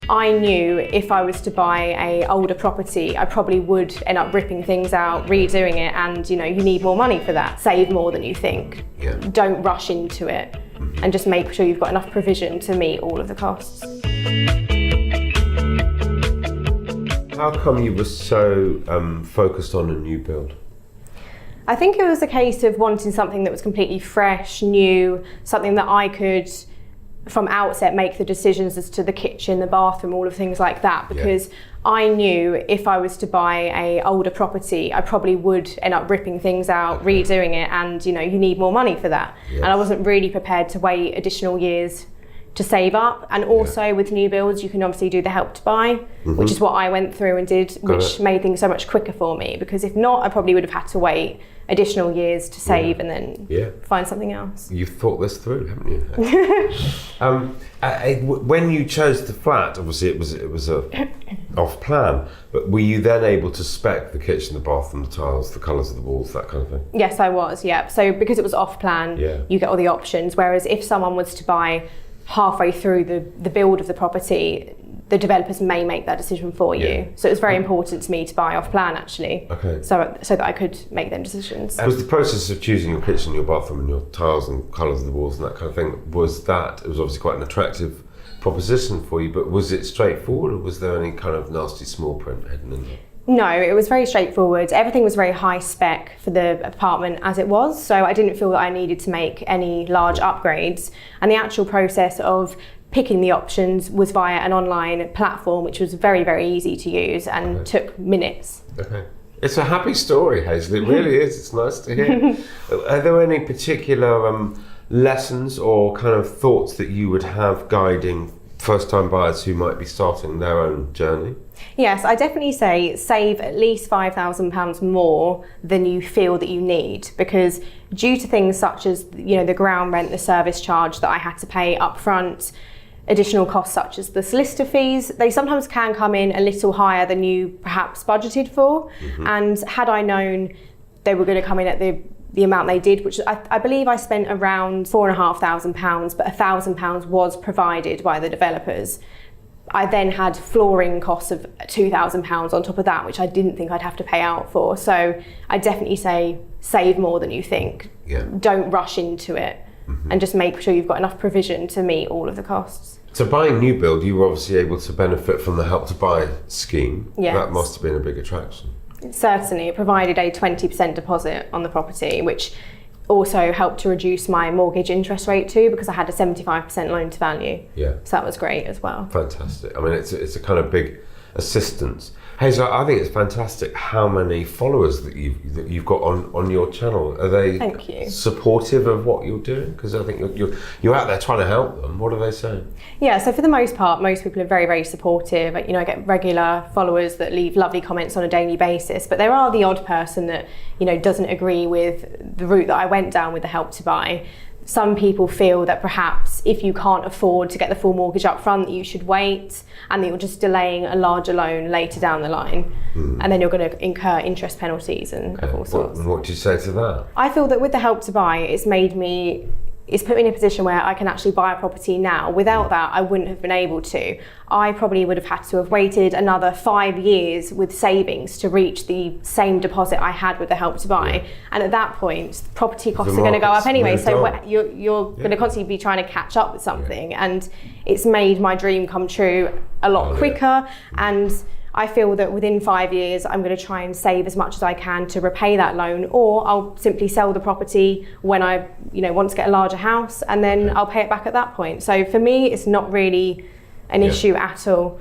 I knew if I was to buy an older property, I probably would end up ripping things out, redoing it, and you need more money for that. Save more than you think. Yeah. Don't rush into it, and just make sure you've got enough provision to meet all of the costs. How come you were so focused on a new build? I think it was a case of wanting something that was completely fresh, new, something that I could, from outset, make the decisions as to the kitchen, the bathroom, all of things like that, because I knew if I was to buy an older property, I probably would end up ripping things out, redoing it, and you need more money for that. Yes. And I wasn't really prepared to wait additional years to save up. And also with new builds, you can obviously do the Help to Buy, which is what I went through and did, which made things so much quicker for me, because if not, I probably would have had to wait additional years to save and then find something else. You've thought this through, haven't you? When you chose the flat, obviously it was off plan, but were you then able to spec the kitchen, the bathroom, the tiles, the colours of the walls, that kind of thing? Yes, I was, yeah. So because it was off plan, you get all the options, whereas if someone was to buy halfway through the build of the property, the developers may make that decision for you. So it was very important to me to buy off plan, actually, so that I could make them decisions. Was the process of choosing your kitchen, your bathroom and your tiles and colours of the walls and that kind of thing, it was obviously quite an attractive proposition for you, but was it straightforward, or was there any kind of nasty small print hidden in there? No, it was very straightforward. Everything was very high spec for the apartment as it was, so I didn't feel that I needed to make any large upgrades. And the actual process of picking the options was via an online platform, which was very, very easy to use and took minutes. Okay. It's a happy story, Hazel. It really is. It's nice to hear. Are there any particular lessons or kind of thoughts that you would have guiding first-time buyers who might be starting their own journey? Yes, I definitely say save at least £5,000 more than you feel that you need, because due to things such as the ground rent, the service charge that I had to pay up front, additional costs such as the solicitor fees, they sometimes can come in a little higher than you perhaps budgeted for. And had I known they were going to come in at the amount they did, which I believe I spent around £4,500, but £1,000 was provided by the developers. I then had flooring costs of £2,000 on top of that, which I didn't think I'd have to pay out for. So I definitely say save more than you think. Don't rush into it, and just make sure you've got enough provision to meet all of the costs. So buying new build, you were obviously able to benefit from the Help to Buy scheme. Yes. That must have been a big attraction. Certainly, it provided a 20% deposit on the property, which also helped to reduce my mortgage interest rate too, because I had a 75% loan to value. So that was great as well. Fantastic. I mean, it's a kind of big assistance. Hazel, I think it's fantastic how many followers that you've got on your channel. Are they supportive of what you're doing? Because I think you're out there trying to help them. What are they saying? Yeah, so for the most part, most people are very, very supportive. I get regular followers that leave lovely comments on a daily basis, but there are the odd person that doesn't agree with the route that I went down with the Help to Buy. Some people feel that perhaps if you can't afford to get the full mortgage up front, that you should wait, and that you're just delaying a larger loan later down the line, and then you're going to incur interest penalties and all sorts. What do you say to that? I feel that with the Help to Buy, it's put me in a position where I can actually buy a property now. Without that, I wouldn't have been able to. I probably would have had to have waited another 5 years with savings to reach the same deposit I had with the Help to Buy. And at that point, property costs are going to go up anyway. So you're going to constantly be trying to catch up with something. And it's made my dream come true a lot quicker. And I feel that within 5 years, I'm going to try and save as much as I can to repay that loan, or I'll simply sell the property when I want to get a larger house, and then I'll pay it back at that point. So for me, it's not really an issue at all.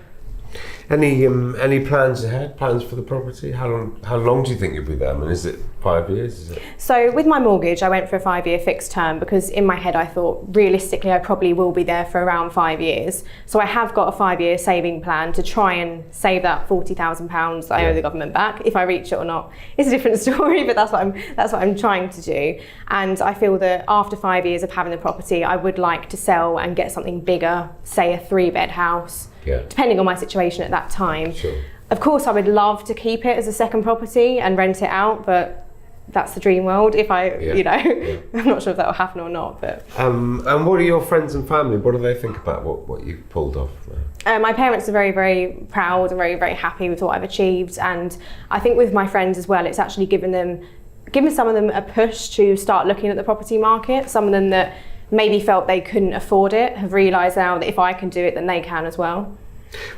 Any plans ahead? Plans for the property? How long do you think you'll be there? I mean, is it 5 years? Is it? So with my mortgage, I went for a 5-year fixed term because in my head I thought realistically I probably will be there for around 5 years. So I have got a 5-year saving plan to try and save that £40,000 I owe the government back. If I reach it or not, it's a different story, but that's what I'm trying to do. And I feel that after 5 years of having the property, I would like to sell and get something bigger, say a 3-bed house. Depending on my situation at that time. Of course, I would love to keep it as a second property and rent it out, but that's the dream world. If I, Yeah. I'm not sure if that will happen or not, but. And what are your friends and family? What do they think about what you've pulled off there? My parents are very, very proud and very, very happy with what I've achieved, and I think with my friends as well, it's actually given some of them a push to start looking at the property market. Some of them that maybe felt they couldn't afford it have realised now that if I can do it, then they can as well.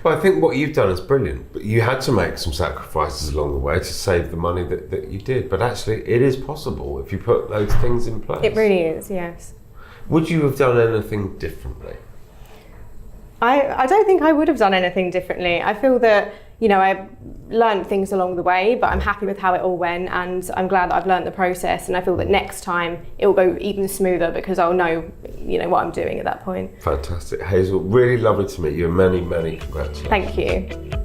Well, I think what you've done is brilliant, but you had to make some sacrifices along the way to save the money that you did. But actually, it is possible if you put those things in place. It really is, yes. Would you have done anything differently? I don't think I would have done anything differently. I feel that, I learned things along the way, but I'm happy with how it all went, and I'm glad that I've learned the process, and I feel that next time it will go even smoother because I'll know, what I'm doing at that point. Fantastic. Hazel, really lovely to meet you, and many, many congratulations. Thank you.